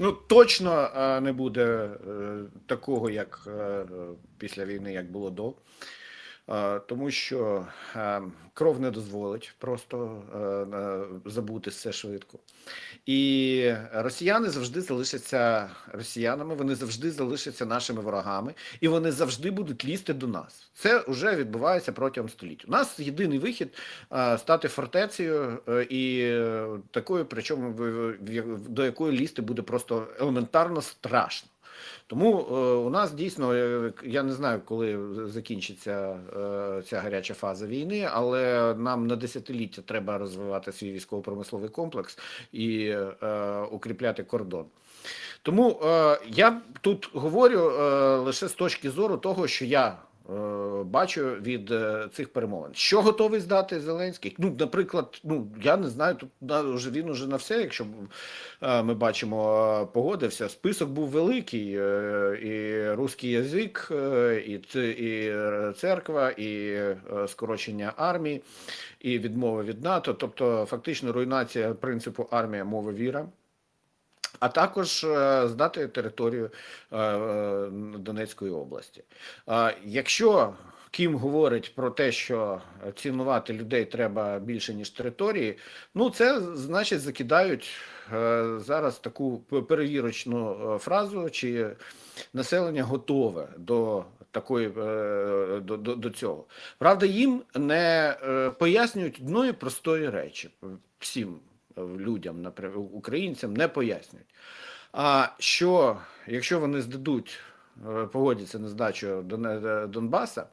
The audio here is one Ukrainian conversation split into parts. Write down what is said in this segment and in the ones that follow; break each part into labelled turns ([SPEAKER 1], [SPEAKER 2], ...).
[SPEAKER 1] Ну, точно не буде такого, як після війни, як було до. Тому що кров не дозволить просто забути все швидко. І росіяни завжди залишаться росіянами, вони завжди залишаться нашими ворогами, і вони завжди будуть лізти до нас. Це вже відбувається протягом століть. У нас єдиний вихід стати фортецею і такою, причому до якої лізти буде просто елементарно страшно. Тому у нас дійсно, я не знаю, коли закінчиться ця гаряча фаза війни, але нам на десятиліття треба розвивати свій військово-промисловий комплекс і укріпляти кордон. Тому я тут говорю лише з точки зору того, що я бачу від цих перемовин. Що готовий здати Зеленський? Ну, наприклад, я не знаю, тут він уже на все, якщо ми бачимо, погодився. Список був великий, і русський язик, і церква, і скорочення армії, і відмова від НАТО, тобто фактично руйнація принципу армія, мова, віра. А також здати територію Донецької області. Якщо Кім говорить про те, що цінувати людей треба більше, ніж території, ну це, значить, закидають зараз таку перевірочну фразу, чи населення готове до такої, до цього. Правда, їм не пояснюють одної простої речі всім людям, українцям не пояснюють. А що, якщо вони здадуть, погодяться на здачу Донбаса,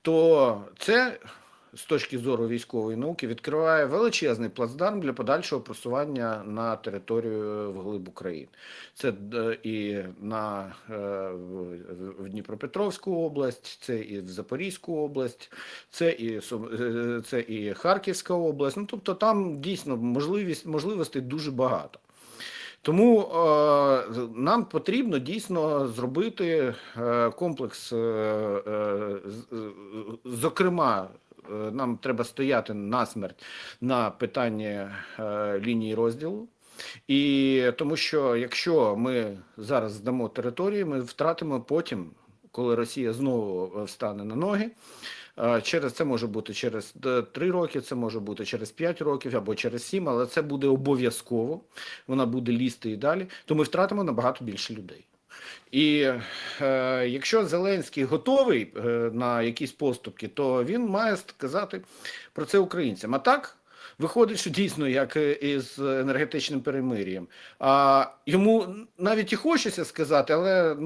[SPEAKER 1] то це, з точки зору військової науки, відкриває величезний плацдарм для подальшого просування на територію вглиб України. Це і в Дніпропетровську область, це і в Запорізьку область, це і Харківська область. Ну, тобто там дійсно можливостей дуже багато. Тому нам потрібно дійсно зробити комплекс, зокрема, нам треба стояти насмерть на питанні лінії розділу. І тому що якщо ми зараз здамо території, ми втратимо потім, коли Росія знову встане на ноги. Це може бути через 3 роки, це може бути через 5 років або через 7, але це буде обов'язково, вона буде лізти і далі, то ми втратимо набагато більше людей. І якщо Зеленський готовий на якісь поступки, то він має сказати про це українцям. А так, виходить, що дійсно, як із енергетичним перемир'ям. Йому навіть і хочеться сказати, але,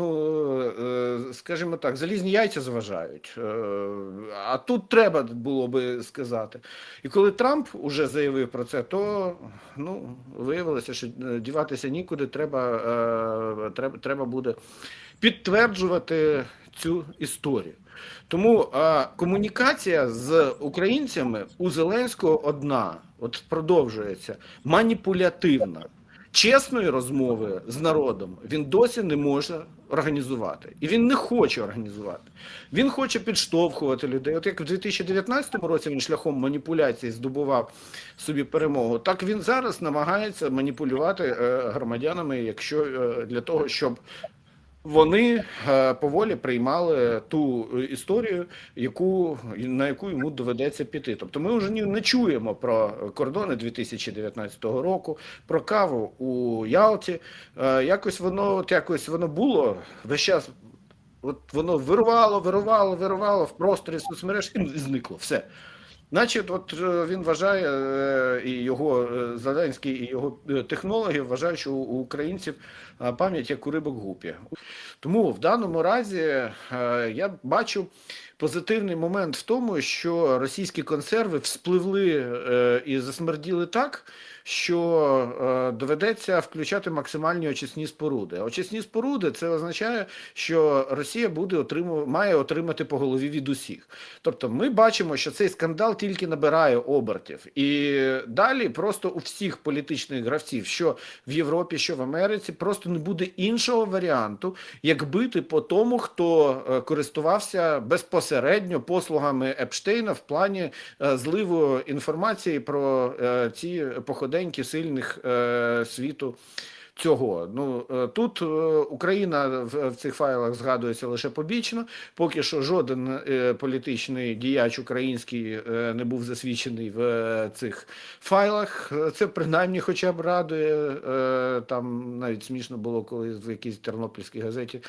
[SPEAKER 1] скажімо так, залізні яйця заважають. А тут треба було би сказати. І коли Трамп уже заявив про це, то виявилося, що діватися нікуди, треба буде підтверджувати цю історію. Тому комунікація з українцями у Зеленського одна, от продовжується, маніпулятивна. Чесної розмови з народом він досі не може організувати. І він не хоче організувати. Він хоче підштовхувати людей. От як в 2019 році він шляхом маніпуляцій здобував собі перемогу, так він зараз намагається маніпулювати громадянами, для того, щоб вони поволі приймали ту історію, на яку йому доведеться піти. Тобто ми вже не чуємо про кордони 2019 року, про каву у Ялті. Якось воно було весь час, воно вирувало в просторі соцмереж і зникло. Все. Значить, він вважає, і його Зеленський, і його технологи вважають, що у українців пам'ять як у рибок гупі. Тому в даному разі я бачу позитивний момент в тому, що російські консерви вспливли і засмерділи так, що доведеться включати максимальні очисні споруди. Очисні споруди – це означає, що Росія має отримати по голові від усіх. Тобто ми бачимо, що цей скандал тільки набирає обертів. І далі просто у всіх політичних гравців, що в Європі, що в Америці, просто не буде іншого варіанту, як бити по тому, хто користувався безпосередньо послугами Епштейна в плані зливу інформації про ці походи сильних світу цього. Тут Україна в цих файлах згадується лише побічно. Поки що жоден політичний діяч український не був засвідчений в цих файлах. Це принаймні хоча б радує. Там навіть смішно було, коли в якійсь тернопільській газеті,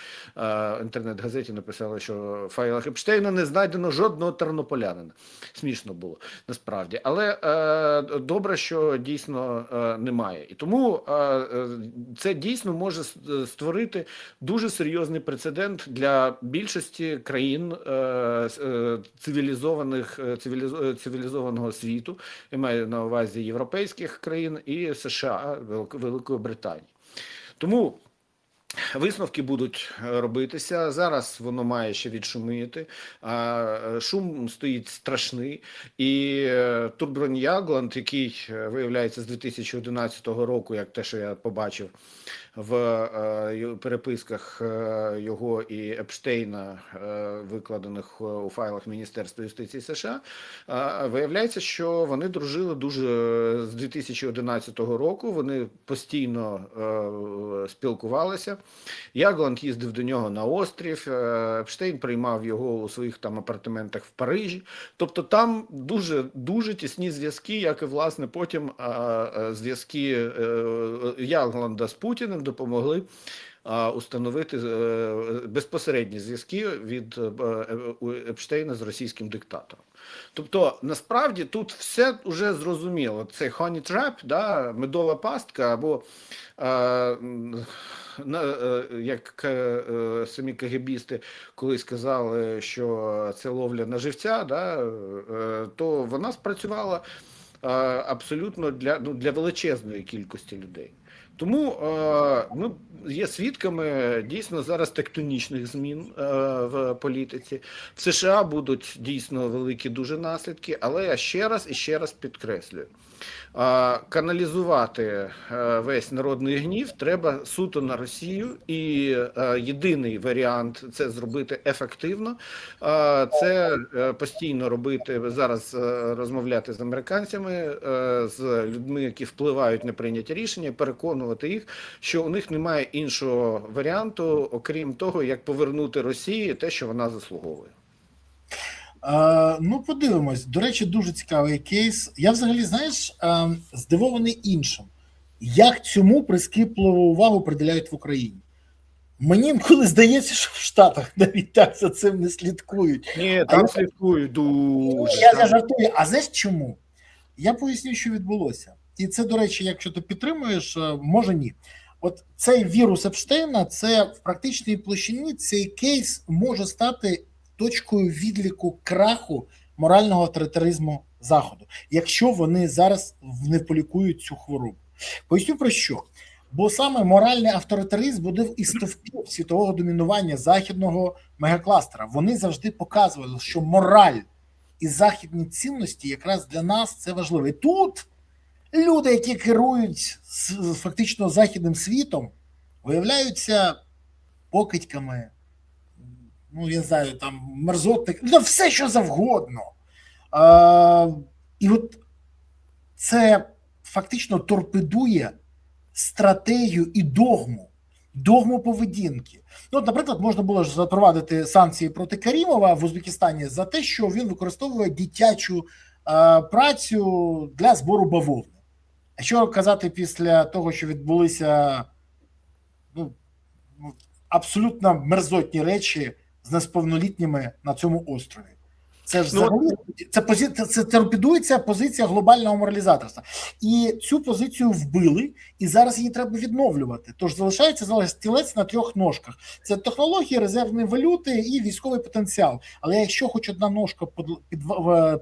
[SPEAKER 1] інтернет-газеті написали, що в файлах Епштейна не знайдено жодного тернополянина. Смішно було, насправді. Але добре, що дійсно немає. І тому це дійсно може створити дуже серйозний прецедент для більшості країн цивілізованого світу, я маю на увазі європейських країн і США, Великої Британії. Тому висновки будуть робитися. Зараз воно має ще відшуміти. Шум стоїть страшний. І Torbjørn Jagland, який виявляється з 2011 року, як те, що я побачив в переписках його і Епштейна, викладених у файлах Міністерства юстиції США, виявляється, що вони дружили дуже з 2011 року, вони постійно спілкувалися. Ягланд їздив до нього на острів, Епштейн приймав його у своїх там апартаментах в Парижі. Тобто там дуже тісні зв'язки, як і, власне, потім зв'язки Ягланда з Путіним допомогли установити безпосередні зв'язки від Епштейна з російським диктатором. Тобто, насправді, тут все вже зрозуміло. Це honey trap, да, медова пастка, або, як самі КГБісти колись сказали, що це ловля на живця, да, то вона спрацювала абсолютно для величезної кількості людей. Тому ми є свідками дійсно зараз тектонічних змін в політиці. В США будуть дійсно великі дуже наслідки, але я ще раз підкреслюю. Каналізувати весь народний гнів треба суто на Росію, і єдиний варіант це зробити ефективно, це постійно робити, зараз розмовляти з американцями, з людьми, які впливають на прийняті рішення, переконувати їх, що у них немає іншого варіанту, окрім того, як повернути Росії те, що вона заслуговує.
[SPEAKER 2] Ну, подивимось. До речі, дуже цікавий кейс. Я взагалі, знаєш, здивований іншим. Як цьому прискіпливу увагу приділяють в Україні? Мені інколи здається, що в Штатах навіть так за цим не слідкують.
[SPEAKER 1] Ні, там слідкують дуже.
[SPEAKER 2] Я жартую. А знаєш чому? Я поясню, що відбулося. І це, до речі, якщо ти підтримуєш, може ні. От цей вірус Епштейна, це в практичній площині, цей кейс може стати точкою відліку краху морального авторитаризму Заходу, якщо вони зараз не полікують цю хворобу. Поясню про що. Бо саме моральний авторитаризм буде і стовпів світового домінування західного мегакластера. Вони завжди показували, що мораль і західні цінності якраз для нас це важливо. І тут люди, які керують фактично західним світом, виявляються покидьками, ну, я знаю, там, мерзотник, ну, все, що завгодно. І от це фактично торпедує стратегію і догму поведінки. Ну, от, наприклад, можна було ж запровадити санкції проти Карімова в Узбекистані за те, що він використовує дитячу працю для збору бавовни. А що казати після того, що відбулися абсолютно мерзотні речі з несповнолітніми на цьому острові? Це ж взагалі це торпедується позиція глобального моралізаторства. І цю позицію вбили, і зараз її треба відновлювати. Тож залишається стілець на трьох ножках. Це технології, резервні валюти і військовий потенціал. Але якщо хоч одна ножка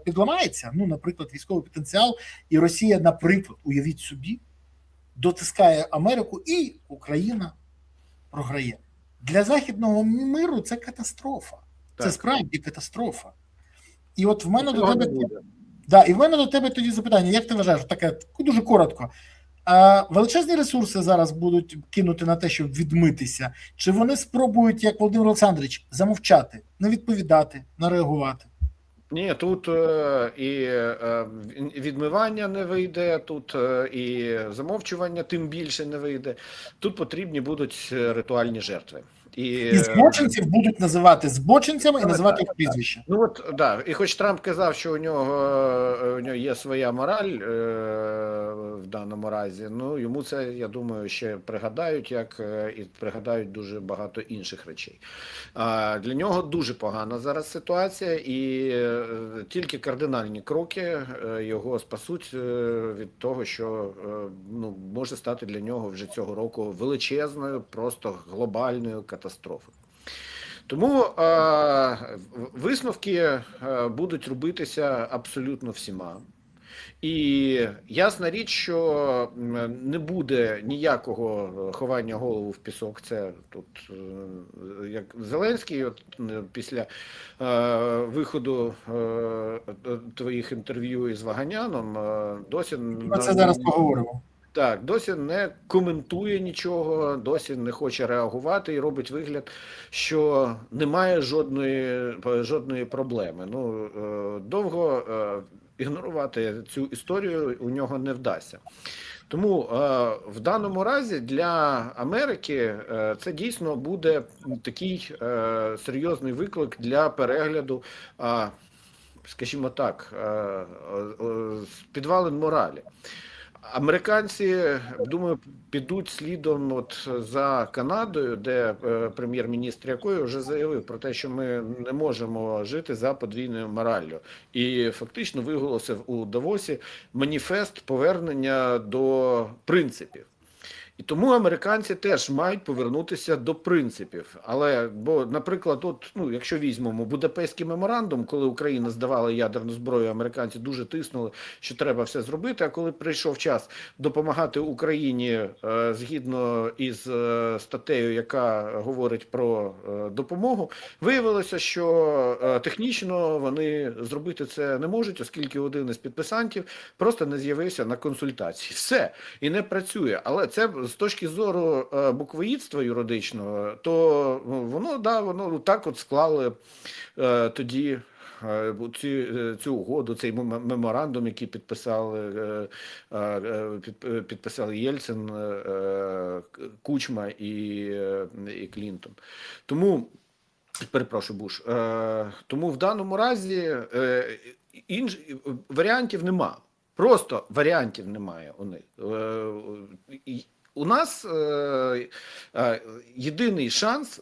[SPEAKER 2] підламається, ну, наприклад, військовий потенціал, і Росія, наприклад, уявіть собі, дотискає Америку, і Україна програє. Для західного миру це катастрофа. Так. Це справді катастрофа. І от в мене до тебе до тебе тоді запитання, як ти вважаєш, таке дуже коротко. Величезні ресурси зараз будуть кинути на те, щоб відмитися, чи вони спробують, як Володимир Олександрович, замовчати, не відповідати, не реагувати?
[SPEAKER 1] Ні, тут і відмивання не вийде, тут і замовчування тим більше не вийде. Тут потрібні будуть ритуальні жертви.
[SPEAKER 2] І збочинців будуть називати збочинцями і називати їх прізвища.
[SPEAKER 1] Ну от да, і хоч Трамп казав, що у нього є своя мораль в даному разі, ну йому це, я думаю, ще пригадають, як і пригадають дуже багато інших речей. Для нього дуже погана зараз ситуація, і тільки кардинальні кроки його спасуть від того, що ну, може стати для нього вже цього року величезною, просто глобальною катастрофою. Тому висновки будуть робитися абсолютно всіма. І ясна річ, що не буде ніякого ховання голову в пісок. Це тут, як Зеленський, от, після виходу твоїх інтерв'ю із Ваганяном, досі...
[SPEAKER 2] Ми це зараз поговоримо.
[SPEAKER 1] Так, досі не коментує нічого, досі не хоче реагувати і робить вигляд, що немає жодної проблеми. Ну, довго ігнорувати цю історію у нього не вдасться. Тому в даному разі для Америки це дійсно буде такий серйозний виклик для перегляду, скажімо так, підвалин моралі. Американці, думаю, підуть слідом от за Канадою, де прем'єр-міністр якої вже заявив про те, що ми не можемо жити за подвійною мораллю. І фактично виголосив у Давосі маніфест повернення до принципів. І тому американці теж мають повернутися до принципів. Але, бо, наприклад, от, ну, якщо візьмемо Будапештський меморандум, коли Україна здавала ядерну зброю, американці дуже тиснули, що треба все зробити, а коли прийшов час допомагати Україні згідно із статтею, яка говорить про допомогу, виявилося, що технічно вони зробити це не можуть, оскільки один із підписантів просто не з'явився на консультації. Все. І не працює. Але це з точки зору буквоїдства юридичного, то воно так от склали тоді цю угоду, цей меморандум, який підписали Єльцин, Кучма і Клінтон. Тому, перепрошую, Буш, тому в даному разі варіантів нема. Просто варіантів немає у них. У нас єдиний шанс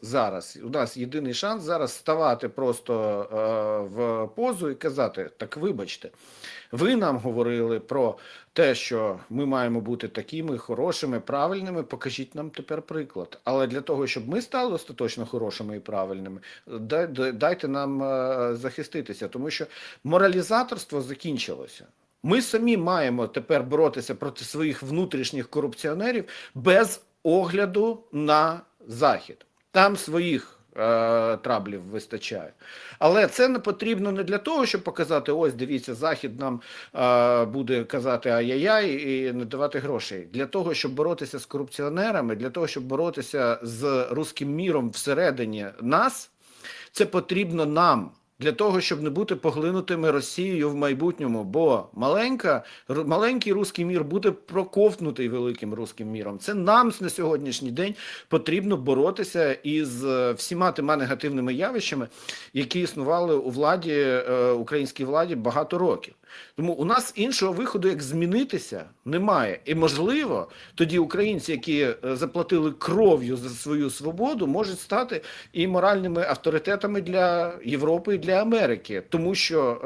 [SPEAKER 1] зараз ставати просто в позу і казати: так вибачте, ви нам говорили про те, що ми маємо бути такими хорошими, правильними, покажіть нам тепер приклад. Але для того, щоб ми стали остаточно хорошими і правильними, дайте нам захиститися, тому що моралізаторство закінчилося. Ми самі маємо тепер боротися проти своїх внутрішніх корупціонерів без огляду на Захід. Там своїх траблів вистачає. Але це не потрібно не для того, щоб показати: ось, дивіться, Захід нам буде казати ай-яй-яй і не давати грошей. Для того, щоб боротися з корупціонерами, для того, щоб боротися з руським міром всередині нас, це потрібно нам. Для того, щоб не бути поглинутими Росією в майбутньому, бо маленький руський мір буде проковтнутий великим руським міром. Це нам на сьогоднішній день потрібно боротися із всіма тими негативними явищами, які існували у українській владі багато років. Тому у нас іншого виходу, як змінитися, немає. І, можливо, тоді українці, які заплатили кров'ю за свою свободу, можуть стати і моральними авторитетами для Європи і для Америки. Тому що,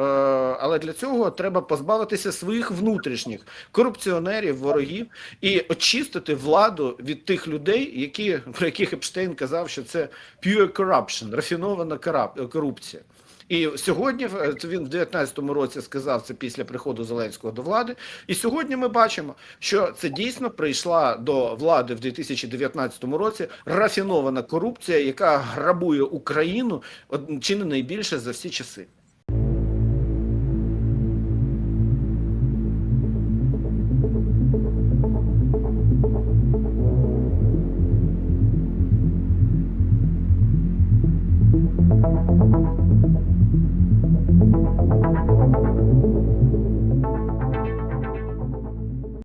[SPEAKER 1] але для цього треба позбавитися своїх внутрішніх корупціонерів, ворогів і очистити владу від тих людей, про яких Епштейн казав, що це pure corruption, рафінована корупція. І сьогодні, він в 19-му році сказав це після приходу Зеленського до влади, і сьогодні ми бачимо, що це дійсно прийшла до влади в 2019 році рафінована корупція, яка грабує Україну чи не найбільше за всі часи.